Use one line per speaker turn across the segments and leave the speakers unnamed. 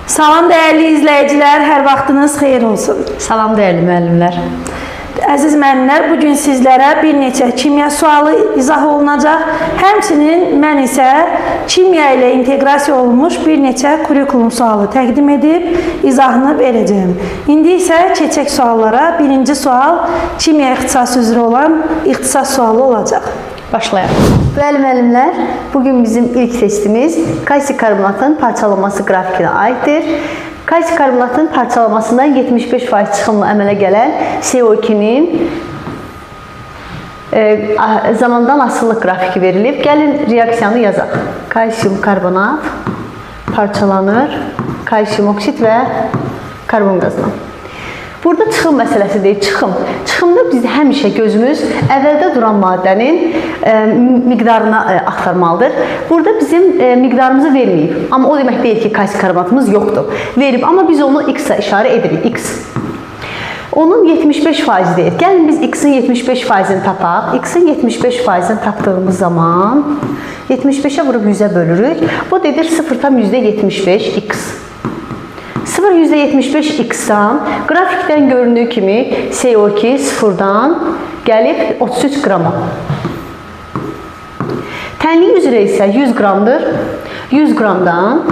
Salam dəyərli izləyicilər, hər vaxtınız xeyir olsun.
Salam dəyərli müəllimlər.
Əziz müəllimlər, bugün sizlərə bir neçə kimya sualı izah olunacaq. Həmçinin mən isə kimya ilə inteqrasiya olunmuş bir neçə kurikulum sualı təqdim edib izahını verəcəyim. İndi isə keçək suallara. Birinci sual kimya ixtisası üzrə olan ixtisas sualı olacaq.
Başlayaq. Bəli müəllimlər, bugün bizim ilk testimiz kalsium karbonatın parçalanması qrafikinə aiddir. Kalsium karbonatın parçalamasından 75% çıxımla əmələ gələn CO2-nin zamandan asılılıq qrafiki verilib. Gəlin reaksiyanı yazaq. Kalsium karbonat parçalanır, kalsium oksid və karbon qazına. Burada çıxım məsələsi deyil, çıxım. Çıxımda biz həmişə gözümüz əvvəldə duran maddənin miqdarına axtarmalıdır. Burada bizim miqdarımızı verməyib. Amma o demək deyil ki, kalsium karbonatımız yoxdur. Verib, amma biz onu X-a işarə edirik, X. Onun 75% deyil. Gəlin biz X-in 75%-ni tapaq. X-in 75%-ni tapdığımız zaman 75-ə vurub 100-ə bölürük. Bu dedir 0,75 X. 0,75x-dan qrafikdən göründüyü kimi CO2 sıfırdan gəlib 33 qrama. Tənlik üzrə isə 100 qramdır. 100 qramdan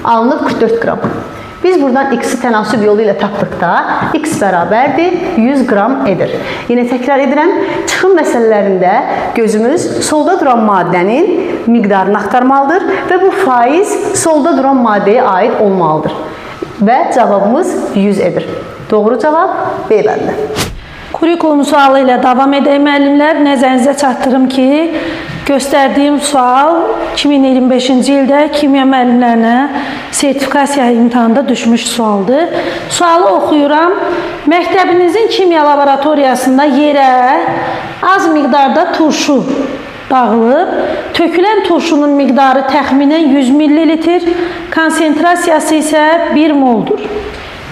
alınıb 44 qram. Biz buradan x-i tənasüb yolu ilə tapdıqda x bərabərdir 100 qram edir. Yenə təkrar edirəm, çıxım məsələlərində gözümüz solda duran maddənin miqdarını axtarmalıdır və bu faiz solda duran maddəyə aid olmalıdır. Və cavabımız 100 edir. Doğru cavab B bəndi.
Kurikulum sualı ilə davam edək müəllimlər. Nəzərinizə çatdırım ki, göstərdiyim sual 2025-ci ildə kimya müəllimlərinə sertifikasiya imtahanında düşmüş sualdır. Sualı oxuyuram. Məktəbinizin kimya laboratoriyasında yerə az miqdarda turşu dağılıb, tökülən turşunun miqdarı təxminən 100 ml, konsentrasiyası isə 1 moldur.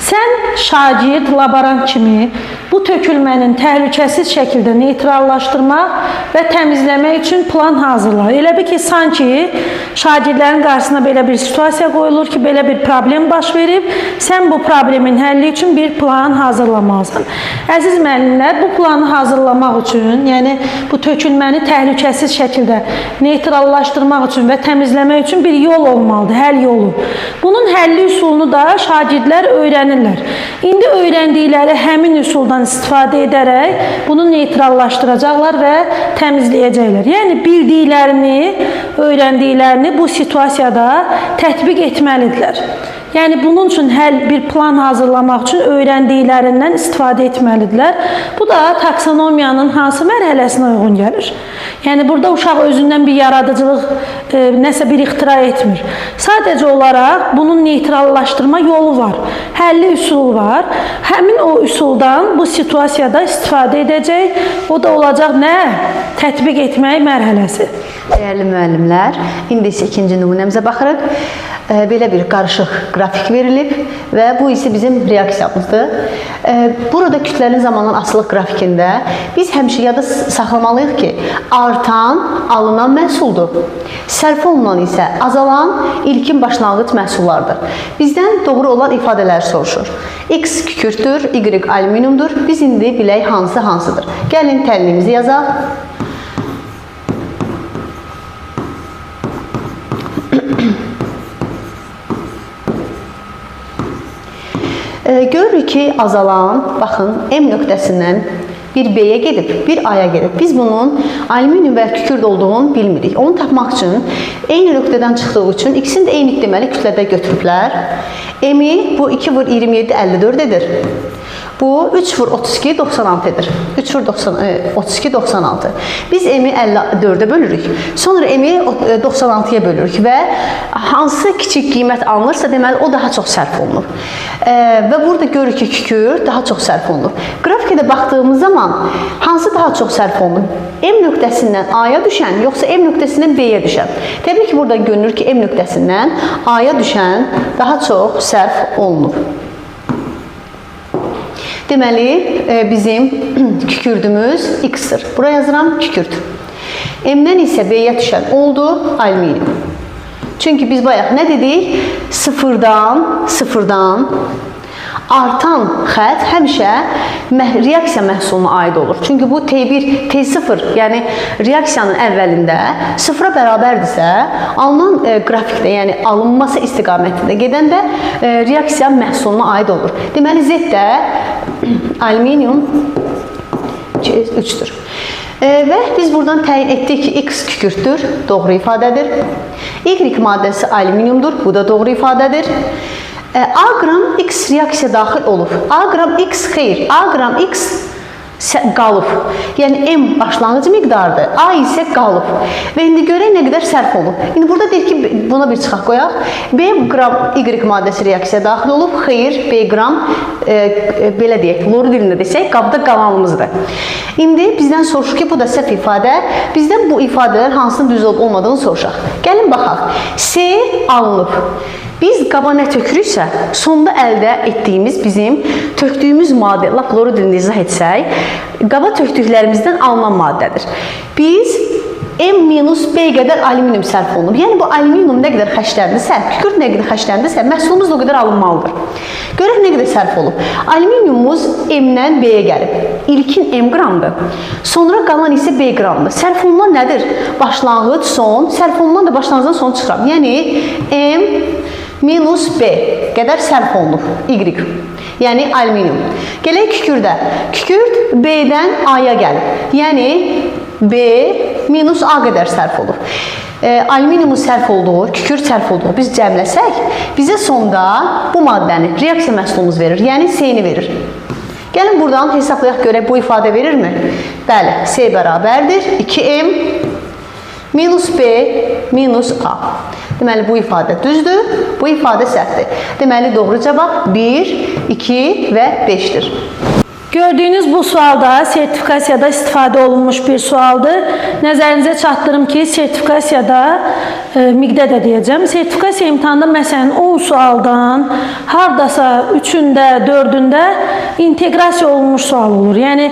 Sən şagird, laborant kimi bu tökülmənin təhlükəsiz şəkildə neytrallaşdırmaq və təmizləmək üçün plan hazırla. Elə bir ki, sanki şagirdlərin qarşısına belə bir situasiya qoyulur ki, belə bir problem baş verib, sən bu problemin həlli üçün bir plan hazırlamalısan. Əziz müəllimlər, bu planı hazırlamaq üçün, yəni bu tökülməni təhlükəsiz şəkildə neytrallaşdırmaq üçün və təmizləmək üçün bir yol olmalıdır, həll yolu. Bunun həlli üsulunu da şagirdlər öyrənirlər. İndi öyrəndikləri həmin üsuldan istifadə edərək bunu neytrallaşdıracaqlar və təmizləyəcəklər. Yəni bildiklərini, öyrəndiklərini bu situasiyada tətbiq etməlidirlər. Yəni bunun üçün bir plan hazırlamaq üçün öyrəndiklərindən istifadə etməlidirlər. Bu da taksonomiyanın hansı mərhələsinə uyğun gəlir? Yəni burada uşaq özündən bir yaradıcılıq, nəsə bir ixtira etmir. Sadəcə olaraq bunun neytrallaşdırma yolu var, həlli üsulu var. Həmin o üsuldan bu situasiyada istifadə edəcək. O da olacaq nə? Tətbiq etmək mərhələsi.
Dəyərli müəllimlər, indi isə ikinci nümunəmizə baxırıq. Belə bir qarışıq qrafik verilib və bu isə bizim reaksiyamızdır. Burada kütlənin zamandan asılılıq qrafikində biz həmişə yada saxlamalıyıq ki, artan alınan məhsuldur. Sərf olunan isə azalan ilkin başlanğıc məhsullardır. Bizdən doğru olan ifadələr soruşur. X kükürtdür, Y alüminiumdur. Biz indi bilək hansı hansıdır. Gəlin təlimimizi yazaq. Görürük ki, azalan, baxın, M nöqtəsindən bir B-yə gedib, bir A-ya gedib. Biz bunun alüminium və kükürd olduğunu bilmirik. Onu tapmaq üçün eyni nöqtədən çıxdığı üçün ikisini də eyni deməli kütlədə götürüblər. M-i bu 2 vur 27, 54 edir. Bu 3 vur 32, 96 edir. 3 vur 32, 96. Biz M-i 54-ə bölürük. Sonra M-i 96-ya bölürük və hansı kiçik qiymət alınırsa, deməli o daha çox sərf olunur. Və burada görürük ki, kükür daha çox sərf olunur. Grafikədə baxdığımız zaman hansı daha çox sərf olunur? M nöqtəsindən A-ya düşən, yoxsa M nöqtəsindən B-yə düşən? Təbii ki, burada görünür ki, M nöqtəsindən A-ya düşən daha çox sərf olunur. Deməli, bizim kükürdümüz X-dir. Buraya yazıram kükürd. M-dən isə B-yə düşən oldu alüminium. Çünki biz bayaq nə dedik? Sıfırdan artan xətt həmişə reaksiya məhsuluna aid olur. Çünki bu T1, T0, yəni reaksiyanın əvvəlində sıfıra bərabərdirsə, alınan qrafikdə, yəni alınması istiqamətində gedəndə reaksiya məhsuluna aid olur. Deməli, Z də alüminium 3-dür. Və biz buradan təyin etdik ki, X kükürtdür, doğru ifadədir. Y maddəsi alüminiumdur, bu da doğru ifadədir. A qram X reaksiya daxil olub. A qram X xeyr, A qram X qalıb. Yəni M başlanğıc miqdardır, A isə qalıb. Və indi görək nə qədər sərf olub. İndi burada deyir ki, buna bir çıxaq qoyaq. B qram Y maddəsi reaksiya daxil olub. Xeyr, B qram belə deyək, loru dilində desək, qabda qalanımızdır. İndi bizdən soruşur ki, bu da səhv ifadə. Bizdən bu ifadələr hansının düz olub olmadığını soruşaq. Gəlin baxaq. C alınıb. Biz qaba nə tökürüksə, sonda əldə etdiyimiz bizim tökdüyümüz maddə, lap loru dilində izah etsək, qaba tökdüklərimizdən alınan maddədir. Biz M-B qədər alüminium sərf olunub. Yəni, bu alüminium nə qədər xəşləndirsə, kükürt nə qədər xəşləndirsə, məhsulumuz da o qədər alınmalıdır. Görək nə qədər sərf olub. Alüminiumumuz M-dən B-yə gəlib. İlkin M qramdır. Sonra qalan isə B qramdır. Sərf olunan nədir? Başlanğıc, son. Sərf olunan da başlanğıcdan son çıxıram. Yəni, M minus B qədər sərf olunub. Y. Yəni, alüminium. Gələk kükürdə. Kükürt B-dən A-ya gəlib. Yəni, B minus A qədər sərf olur. Alüminiumun sərf olduğu, kükürt sərf olduğu biz cəmləsək, bizə sonda bu maddəni reaksiya məhsulumuz verir. Yəni, C-ni verir. Gəlin buradan hesablayaq görək, bu ifadə verirmi? Bəli, C bərabərdir. 2M minus B minus A. Deməli, bu ifadə düzdür, bu ifadə səhvdir. Deməli, doğru cavab 1, 2 və 5-dir.
Gördüyünüz bu sualda sertifikasiyada istifadə olunmuş bir sualdır. Nəzərinizə çatdırım ki, sertifikasiyada miqdə də deyəcəm. Sertifikasiya imtahanında məsələn 10 sualdan hardasa 3-ündə, 4-ündə inteqrasiya olunmuş sual olur. Yəni,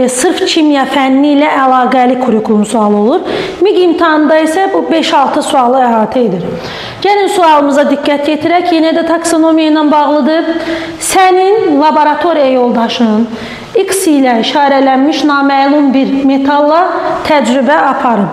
sırf kimya fənni ilə əlaqəli kurikulum sual olur. MİQ imtahanında isə bu 5-6 sualı əhatə edir. Gəlin sualımıza diqqət yetirək. Yenə də taksonomiya ilə bağlıdır. Sənin laboratoriya yoldaşın X ilə işarələnmiş naməlum bir metalla təcrübə aparıb.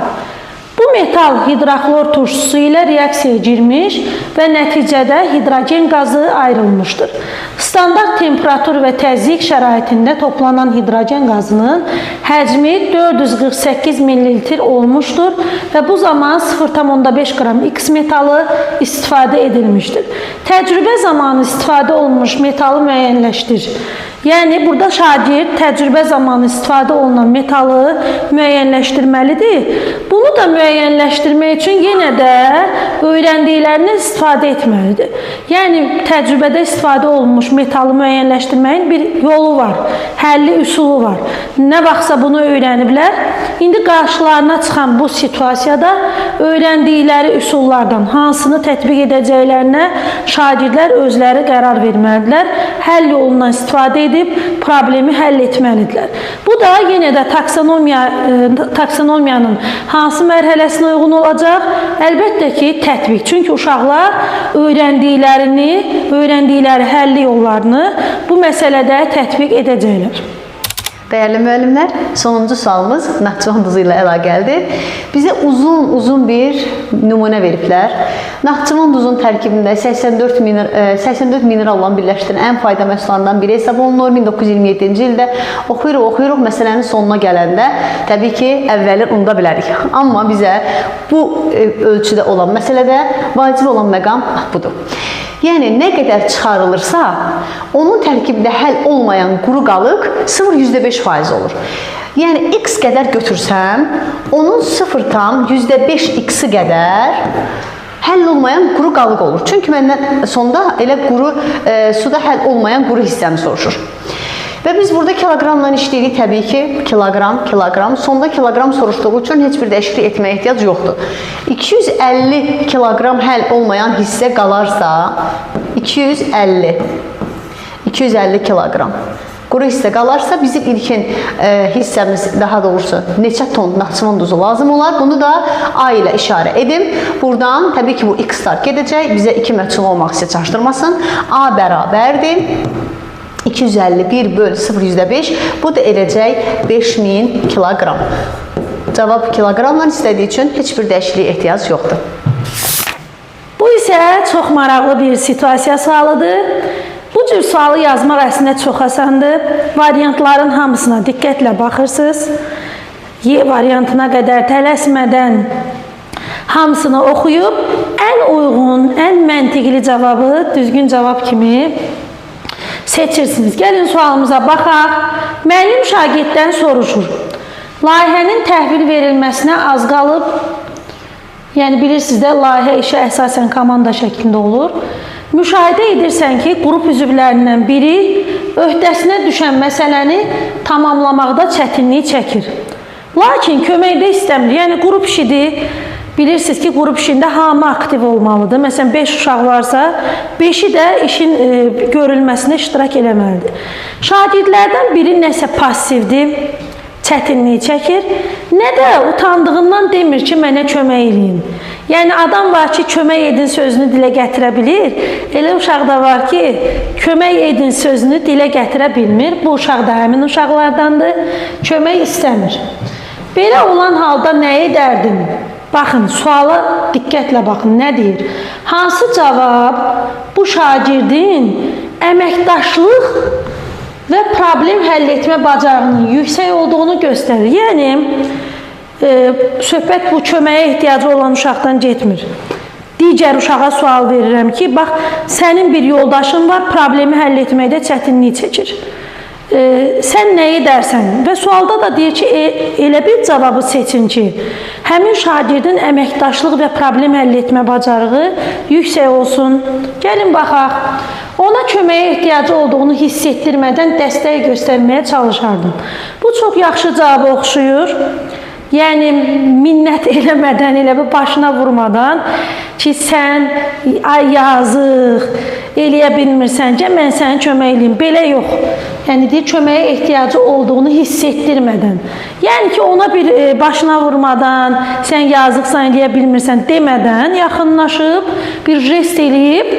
Bu metal hidroxlor turşusu ilə reaksiyaya girmiş və nəticədə hidrogen qazı ayrılmışdır. Standart temperatur və təzyiq şəraitində toplanan hidrogen qazının həcmi 448 ml olmuşdur və bu zaman 0,5 qram X metalı istifadə edilmişdir. Təcrübə zamanı istifadə olunmuş metalı müəyyənləşdir. Yəni, burada şagird təcrübə zamanı istifadə olunan metalı müəyyənləşdirməlidir. Bunu da müəyyənləşdirmək üçün yenə də öyrəndiklərini istifadə etməlidir. Yəni, təcrübədə istifadə olunmuş metalı müəyyənləşdirməyin bir yolu var, həlli üsulu var. Nə vaxtsa bunu öyrəniblər. İndi qarşılarına çıxan bu situasiyada öyrəndikləri üsullardan hansını tətbiq edəcəklərinə şagirdlər özləri qərar verməlidirlər. Həll yolundan istifadə edib problemi həll etməlidirlər. Bu da yenə də taksonomiyanın hansı mərhələsinə uyğun olacaq? Əlbəttə ki, tətbiq. Çünki uşaqlar öyrəndikləri həlli yollarını bu məsələdə tətbiq edəcəklər.
Dəyərli müəllimlər, sonuncu sualımız Naxçıvan duzu ilə əlaqəlidir. Bizə uzun bir nümunə veriblər. Naxçıvan duzun tərkibində 84 mineral olan birləşdirən ən fayda məhsullarından biri hesab olunur. 1927-ci ildə oxuyuruq, məsələnin sonuna gələndə təbii ki, əvvəli unuda bilərik. Amma bizə bu ölçüdə olan məsələdə vacib olan məqam budur. Yəni, nə qədər çıxarılırsa, onun tərkibində həll olmayan quru qalıq 0,5% olur. Yəni, x qədər götürsəm, onun 0,5 x-i qədər həll olmayan quru qalıq olur. Çünki məndən sonda elə suda həll olmayan quru hissəni soruşur. Və biz burada kiloqramla işləyirik, təbii ki, kiloqram. Sonda kiloqram soruşduğu üçün heç bir dəyişiklik etməyə ehtiyac yoxdur. 250 kiloqram həll olmayan hissə qalarsa, 250 kiloqram. quru hissə qalarsa bizim ilkin hissəmiz, daha doğrusu neçə ton Naxçıvan duzu lazım olar. Bunu da A ilə işarə edim. Buradan təbii ki bu x-lar gedəcək. Bizə 2 məhsul olmaq isə çaşdırmasın. A bərabərdir 251 böl 0,5. Bu da edəcək 5000 kiloqram. Cavab kiloqramla istədiyi üçün heç bir dəyişikliyə ehtiyac yoxdur.
Bu isə çox maraqlı bir situasiya sualıdır. Bu cür sualı yazmaq əslində çox asandır. Variantların hamısına diqqətlə baxırsınız. Y variantına qədər tələsmədən hamısını oxuyub ən uyğun, ən məntiqli cavabı düzgün cavab kimi seçirsiniz. Gəlin sualımıza baxaq. Müəllim şagirddən soruşur. Layihənin təhvil verilməsinə az qalıb. Yəni bilirsiniz də, layihə işi əsasən komanda şəklində olur. Müşahidə edirsən ki, qrup üzvlərindən biri öhdəsinə düşən məsələni tamamlamaqda çətinlik çəkir. Lakin köməkdə istəmir. Yəni qrup işidir. Bilirsiniz ki, qrup işində hamı aktiv olmalıdır. Məsələn, 5 uşaq varsa, 5-i də işin görülməsində iştirak eləməlidir. Şagirdlərdən biri nəsə passivdir, çətinlik çəkir, nə də utandığından demir ki, mənə kömək edin. Yəni, adam var ki, kömək edin sözünü dilə gətirə bilir. Elə uşaq da var ki, kömək edin sözünü dilə gətirə bilmir. Bu uşaq da həmin uşaqlardandır, kömək istəmir. Belə olan halda nə edərdim? Baxın, suala diqqətlə baxın, nə deyir? Hansı cavab bu şagirdin əməkdaşlıq və problem həll etmə bacarığının yüksək olduğunu göstərir. Yəni, söhbət bu köməyə ehtiyacı olan uşaqdan getmir. Digər uşağa sual verirəm ki, bax, sənin bir yoldaşın var, problemi həll etməkdə çətinlik çəkir. Sən nə edərsən? Və sualda da deyir ki, elə bir cavabı seçin ki, həmin şagirdin əməkdaşlıq və problem həll etmə bacarığı yüksək olsun. Gəlin baxaq. Ona köməyə ehtiyacı olduğunu hiss etdirmədən dəstək göstərməyə çalışardım. Bu çox yaxşı cavaba oxşuyur. Yəni, minnət eləmədən, elə bir başına vurmadan ki, sən, ay yazıq, eləyə bilmirsən ki, mən səni kömək eləyim. Belə yox. Yəni, deyir, köməyə ehtiyacı olduğunu hiss etdirmədən. Yəni ki, ona bir başına vurmadan, sən yazıqsan, eləyə bilmirsən demədən yaxınlaşıb, bir jest eləyib,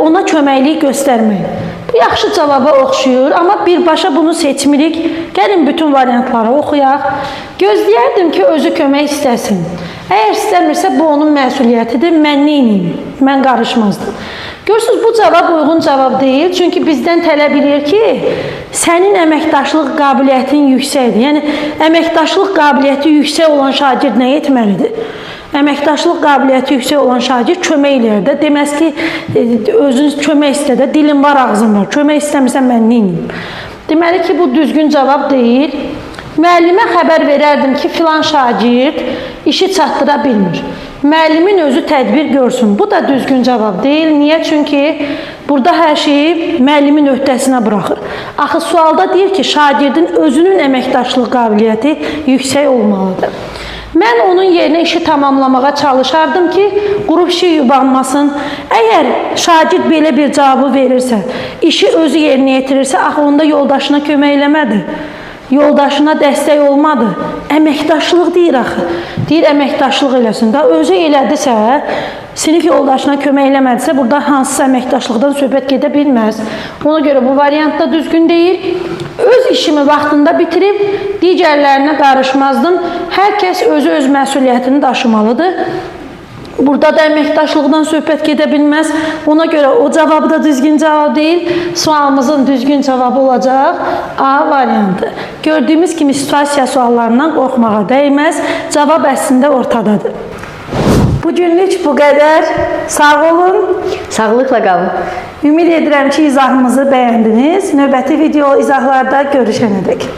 ona köməklik göstərmək. Bu yaxşı cavaba oxşuyur, amma birbaşa bunu seçmirik. Gəlin bütün variantları oxuyaq. Gözləyərdim ki, özü kömək istəsin. Əgər istəmirsə, bu onun məsuliyyətidir. Mən neyniyim? Mən qarışmazdım. Görürsünüz, bu cavab uyğun cavab deyil. Çünki bizdən tələb edir ki, sənin əməkdaşlıq qabiliyyətin yüksəkdir. Yəni, əməkdaşlıq qabiliyyəti yüksək olan şagird nə etməlidir? Əməkdaşlıq qabiliyyəti yüksək olan şagird kömək eləyər də. Deməz ki, özünüz kömək istə də, dilim var, ağzım var. Kömək istəmirsən, mən neyim? Deməli ki, bu düzgün cavab deyil. Müəllimə xəbər verərdim ki, filan şagird işi çatdıra bilmir. Müəllimin özü tədbir görsün. Bu da düzgün cavab deyil. Niyə? Çünki burada hər şeyi müəllimin öhdəsinə buraxır. Axı, sualda deyir ki, şagirdin özünün əməkdaşlıq qabiliyyəti yüksək olmalıdır. Mən onun yerinə işi tamamlamağa çalışardım ki, qrup işi yubanmasın. Əgər şagird belə bir cavabı verirsə, işi özü yerinə yetirirsə, axı onda yoldaşına kömək eləmədi. Yoldaşına dəstək olmadı. Əməkdaşlıq deyir axı. Deyir, əməkdaşlıq eləsin. Da özü elədisə, sinif yoldaşına kömək eləmədisə, burada hansısa əməkdaşlıqdan söhbət gedə bilməz. Ona görə bu variant da düzgün deyil. Öz işimi vaxtında bitirib, digərlərinə qarışmazdım. Hər kəs özü öz məsuliyyətini daşımalıdır. Burada da əməkdaşlıqdan söhbət gedə bilməz. Ona görə o cavabı da düzgün cavab deyil. Sualımızın düzgün cavabı olacaq A variantı. Gördüyümüz kimi situasiya suallarından qorxmağa dəyməz. Cavab əslində ortadadır. Bugünlük bu qədər. Sağ olun.
Sağlıqla qalın.
Ümid edirəm ki, izahımızı bəyəndiniz. Növbəti video izahlarda görüşənədək.